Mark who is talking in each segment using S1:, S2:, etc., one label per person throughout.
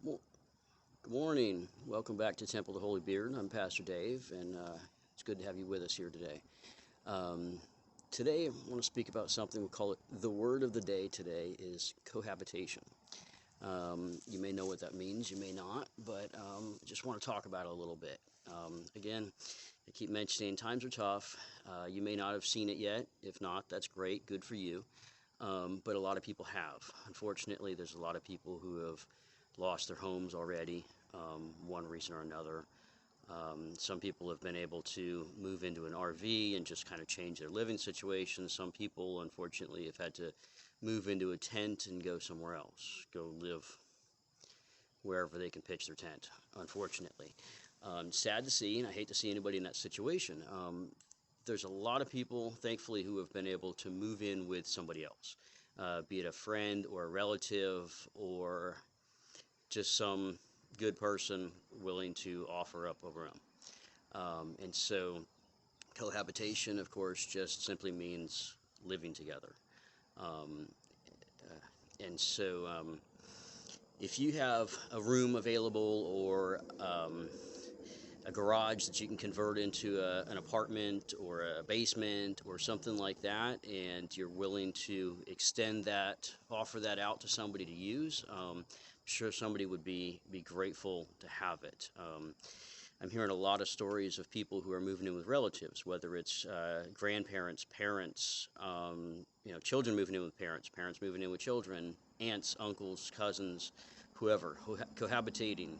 S1: Well, good morning. Welcome back to Temple of the Holy Beard. I'm Pastor Dave, and it's good to have you with us here today. Um, Today, I want to speak about something. We call it the word of the day today is cohabitation. You may know what that means, you may not, but just want to talk about it a little bit. Again, I keep mentioning times are tough. You may not have seen it yet. If not, that's great. Good for you. But a lot of people have. Unfortunately, there's a lot of people who have lost their homes already, one reason or another. Some people have been able to move into an RV and just kind of change their living situation. Some people, unfortunately, have had to move into a tent and go somewhere else, go live wherever they can pitch their tent, unfortunately. Sad to see, and I hate to see anybody in that situation. There's a lot of people, thankfully, who have been able to move in with somebody else, be it a friend or a relative or just some good person willing to offer up a room. And so cohabitation, of course, just simply means living together. Um, and so if you have a room available or a garage that you can convert into an apartment or a basement or something like that, and you're willing to extend that, offer that out to somebody to use, I'm sure somebody would be grateful to have it. I'm hearing a lot of stories of people who are moving in with relatives, whether it's grandparents, parents, children moving in with parents, parents moving in with children, aunts, uncles, cousins, whoever, cohabitating,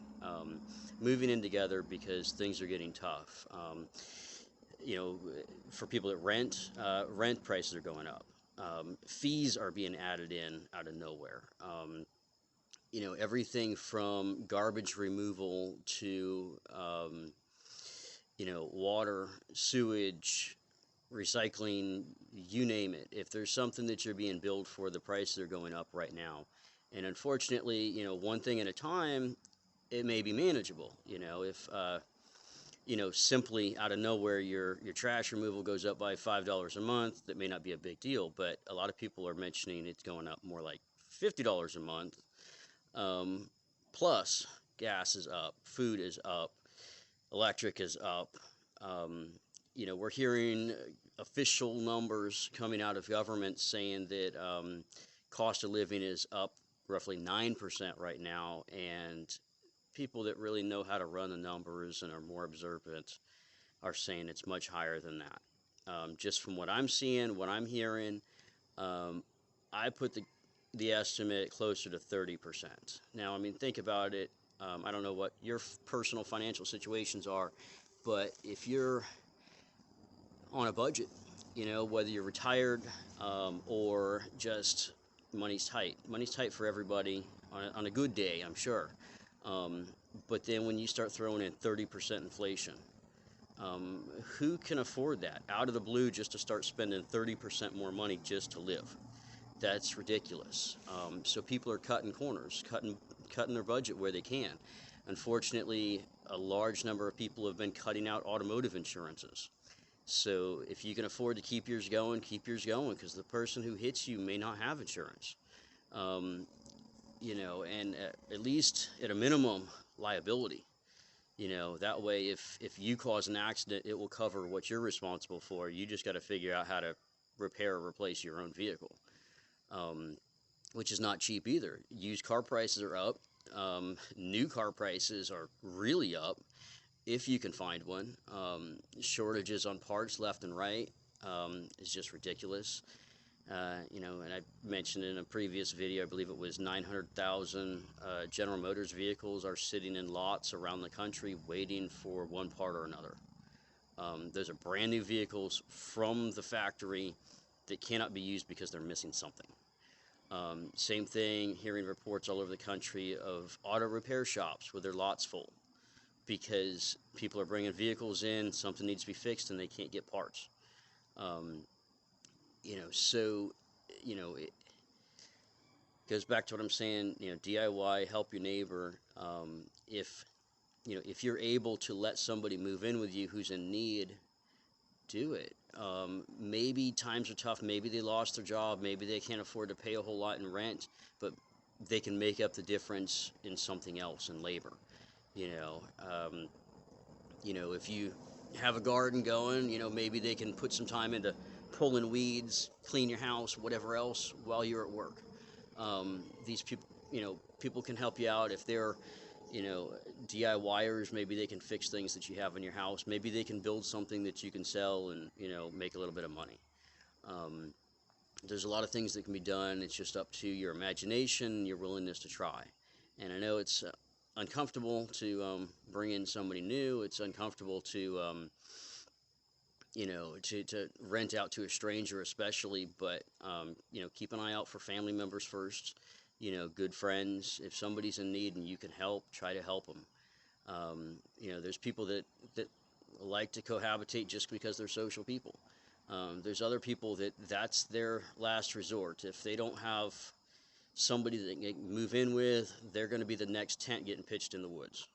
S1: moving in together because things are getting tough. For people that rent prices are going up. Fees are being added in out of nowhere. Everything from garbage removal to, water, sewage, recycling, you name it. If there's something that you're being billed for, the prices are going up right now. And unfortunately, one thing at a time, it may be manageable. If simply out of nowhere your trash removal goes up by $5 a month, that may not be a big deal. But a lot of people are mentioning it's going up more like $50 a month. Plus, gas is up, food is up, electric is up. We're hearing official numbers coming out of government saying that cost of living is up roughly 9% right now, and people that really know how to run the numbers and are more observant are saying it's much higher than that. Just from what I'm seeing, what I'm hearing, I put the estimate closer to 30%. Now, I mean, think about it. I don't know what your personal financial situations are, but if you're on a budget, whether you're retired or just money's tight. Money's tight for everybody on a good day, I'm sure. But then when you start throwing in 30% inflation, who can afford that out of the blue just to start spending 30% more money just to live? That's ridiculous. So people are cutting corners, cutting their budget where they can. Unfortunately, a large number of people have been cutting out automotive insurances. So if you can afford to keep yours going, because the person who hits you may not have insurance. And at least at a minimum, liability. That way if you cause an accident, it will cover what you're responsible for. You just got to figure out how to repair or replace your own vehicle. Which is not cheap either. Used car prices are up. New car prices are really up, if you can find one. Shortages on parts left and right is just ridiculous. And I mentioned in a previous video, I believe it was 900,000 General Motors vehicles are sitting in lots around the country waiting for one part or another. Those are brand new vehicles from the factory that cannot be used because they're missing something. Same thing, hearing reports all over the country of auto repair shops with their lots full because people are bringing vehicles in, something needs to be fixed, and they can't get parts. It goes back to what I'm saying, DIY, help your neighbor. If you're able to let somebody move in with you who's in need, do it. Maybe times are tough. Maybe they lost their job. Maybe they can't afford to pay a whole lot in rent. But they can make up the difference in something else, in labor. You know, if you have a garden going, maybe they can put some time into pulling weeds, clean your house, whatever else, while you're at work. These people, people can help you out if they're, you know, DIYers. Maybe they can fix things that you have in your house. Maybe they can build something that you can sell and, make a little bit of money. Um, there's a lot of things that can be done. It's just up to your imagination, your willingness to try. And I know it's uncomfortable to bring in somebody new. It's uncomfortable to, to rent out to a stranger, especially. But keep an eye out for family members first. Good friends. If somebody's in need and you can help, try to help them. There's people that like to cohabitate just because they're social people. There's other people that's their last resort. If they don't have somebody that they can move in with, they're going to be the next tent getting pitched in the woods.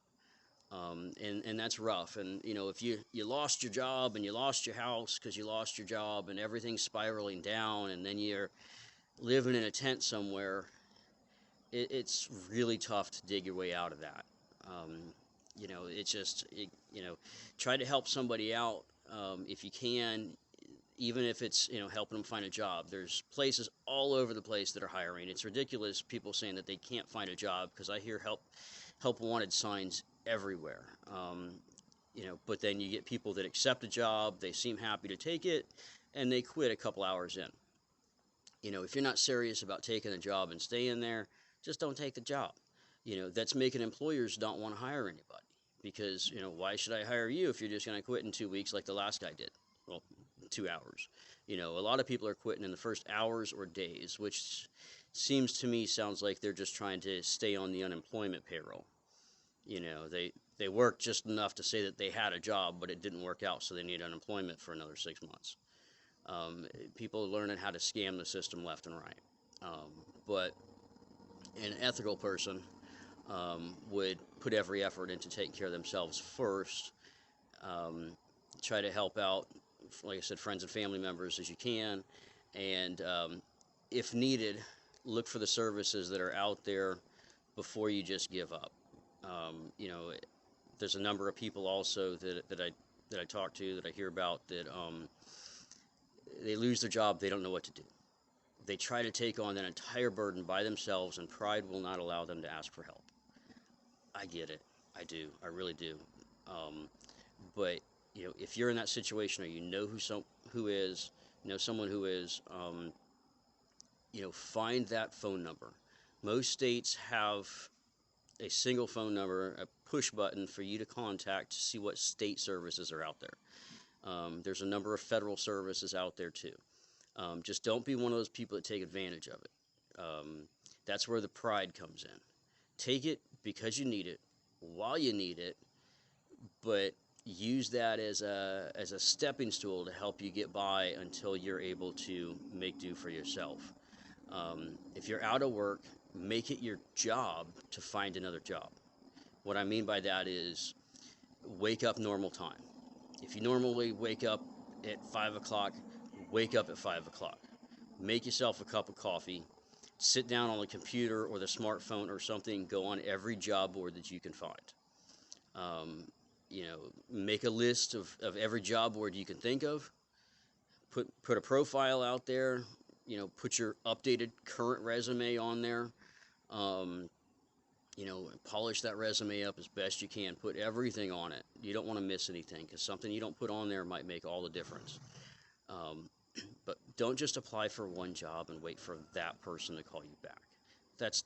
S1: And that's rough. And, if you lost your job and you lost your house because you lost your job and everything's spiraling down, and then you're living in a tent somewhere, it's really tough to dig your way out of that. It's just, try to help somebody out if you can, even if it's, helping them find a job. There's places all over the place that are hiring. It's ridiculous, people saying that they can't find a job, because I hear help wanted signs everywhere. But then you get people that accept a job, they seem happy to take it, and they quit a couple hours in. If you're not serious about taking a job and staying there, just don't take the job. That's making employers not want to hire anybody, because, why should I hire you if you're just going to quit in 2 weeks like the last guy did? Well, 2 hours. A lot of people are quitting in the first hours or days, which sounds like they're just trying to stay on the unemployment payroll. They worked just enough to say that they had a job, but it didn't work out, so they need unemployment for another 6 months. People are learning how to scam the system left and right. But an ethical person would put every effort into taking care of themselves first. Try to help out, like I said, friends and family members as you can, and if needed, look for the services that are out there before you just give up. There's a number of people also that I talk to, that I hear about, that they lose their job, they don't know what to do. They try to take on that entire burden by themselves, and pride will not allow them to ask for help. I get it. I do. I really do. But if you're in that situation, or know someone who is, find that phone number. Most states have a single phone number, a push button for you to contact to see what state services are out there. There's a number of federal services out there too. Just don't be one of those people that take advantage of it. That's where the pride comes in. Take it because you need it, while you need it, but use that as a stepping stool to help you get by until you're able to make do for yourself. If you're out of work, make it your job to find another job. What I mean by that is, wake up normal time. If you normally wake up at 5 o'clock, wake up at 5 o'clock. Make yourself a cup of coffee. Sit down on the computer or the smartphone or something. Go on every job board that you can find. Make a list of every job board you can think of. Put a profile out there. Put your updated current resume on there. Polish that resume up as best you can. Put everything on it. You don't want to miss anything, because something you don't put on there might make all the difference. But don't just apply for one job and wait for that person to call you back. That's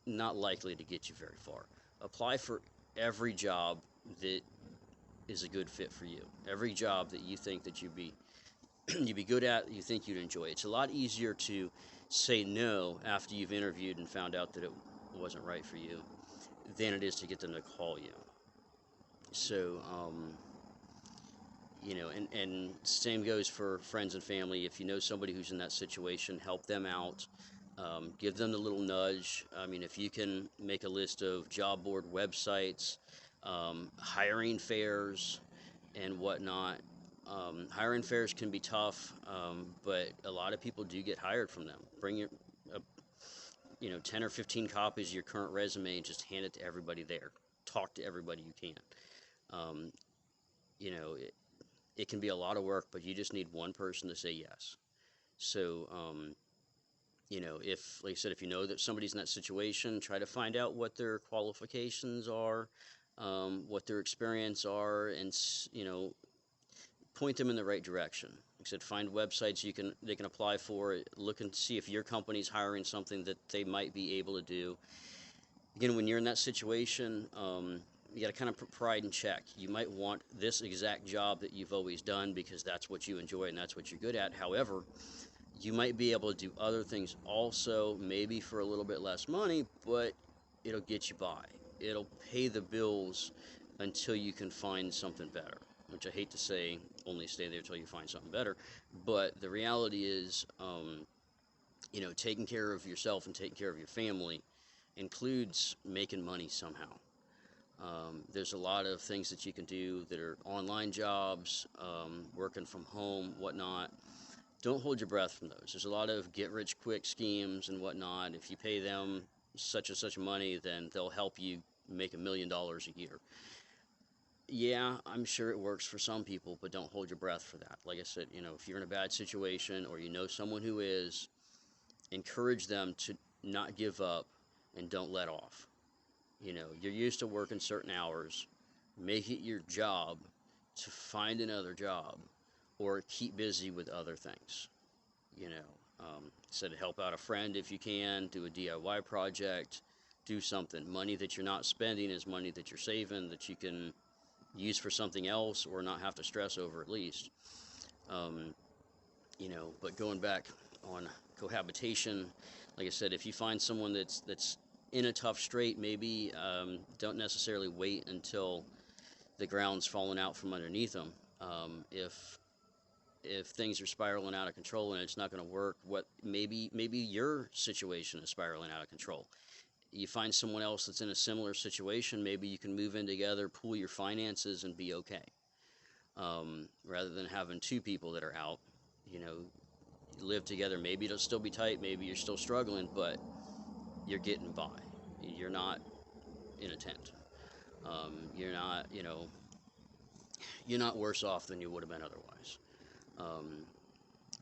S1: not likely to get you very far. Apply for every job that is a good fit for you. Every job that you think that you'd be good at, you think you'd enjoy. It's a lot easier to say no after you've interviewed and found out that it wasn't right for you than it is to get them to call you. So, and same goes for friends and family. If you know somebody who's in that situation, help them out. Give them the little nudge. I mean, if you can make a list of job board websites, hiring fairs, and whatnot. Hiring fairs can be tough, but a lot of people do get hired from them. 10 or 15 copies of your current resume and just hand it to everybody there. Talk to everybody you can. Um, you know, it can be a lot of work, but you just need one person to say yes. So, if, like I said, if you know that somebody's in that situation, try to find out what their qualifications are, what their experience are, and, point them in the right direction. Like I said, find websites they can apply for. Look and see if your company's hiring something that they might be able to do. Again, when you're in that situation, you got to kind of put pride in check. You might want this exact job that you've always done because that's what you enjoy and that's what you're good at. However, you might be able to do other things also, maybe for a little bit less money, but it'll get you by. It'll pay the bills until you can find something better, which I hate to say, only stay there until you find something better. But the reality is, taking care of yourself and taking care of your family includes making money somehow. There's a lot of things that you can do that are online jobs, working from home, whatnot. Don't hold your breath from those. There's a lot of get-rich-quick schemes and whatnot. If you pay them such and such money, then they'll help you make $1 million a year. Yeah, I'm sure it works for some people, but don't hold your breath for that. Like I said, if you're in a bad situation or you know someone who is, encourage them to not give up and don't let off. You're used to working certain hours. Make it your job to find another job or keep busy with other things. Said help out a friend if you can, do a DIY project, do something. Money that you're not spending is money that you're saving that you can use for something else or not have to stress over at least. But going back on cohabitation, like I said, if you find someone that's in a tough strait, maybe don't necessarily wait until the ground's falling out from underneath them. If things are spiraling out of control and it's not going to work, maybe your situation is spiraling out of control. You find someone else that's in a similar situation, maybe you can move in together, pool your finances, and be okay. Rather than having two people that are out, live together. Maybe it'll still be tight, maybe you're still struggling, but you're getting by. You're not in a tent. You're not worse off than you would have been otherwise.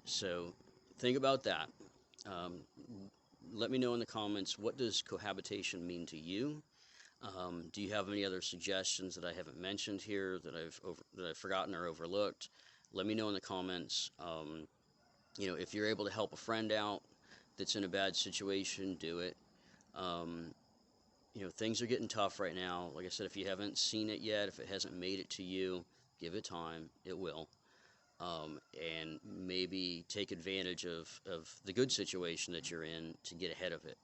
S1: So think about that. Let me know in the comments, what does cohabitation mean to you? Do you have any other suggestions that I haven't mentioned here that I've forgotten or overlooked? Let me know in the comments. If you're able to help a friend out that's in a bad situation, do it. Things are getting tough right now. Like I said, if you haven't seen it yet, if it hasn't made it to you, give it time. It will. And maybe take advantage of the good situation that you're in to get ahead of it.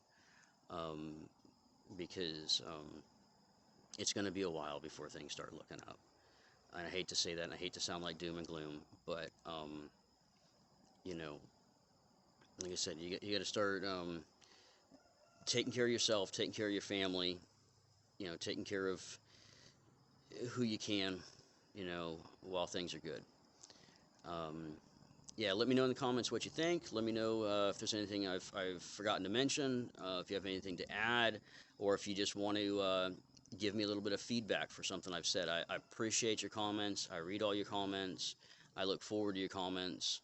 S1: Because it's going to be a while before things start looking up. And I hate to say that, and I hate to sound like doom and gloom, but, like I said, you got to start taking care of yourself, taking care of your family, taking care of who you can, while things are good. Yeah, let me know in the comments what you think. Let me know if there's anything I've forgotten to mention, if you have anything to add, or if you just want to give me a little bit of feedback for something I've said. I appreciate your comments. I read all your comments. I look forward to your comments.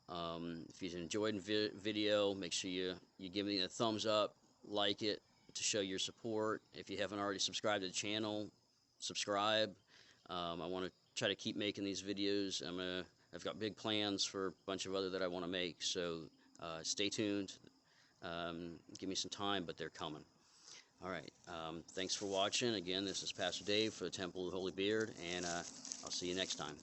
S1: If you enjoyed the video, make sure you give me a thumbs up, like it to show your support. If you haven't already subscribed to the channel, subscribe. I want to try to keep making these videos. I've got big plans for a bunch of other that I want to make, so stay tuned. Give me some time, but they're coming. All right, thanks for watching. Again, this is Pastor Dave for the Temple of the Holy Beard, and I'll see you next time.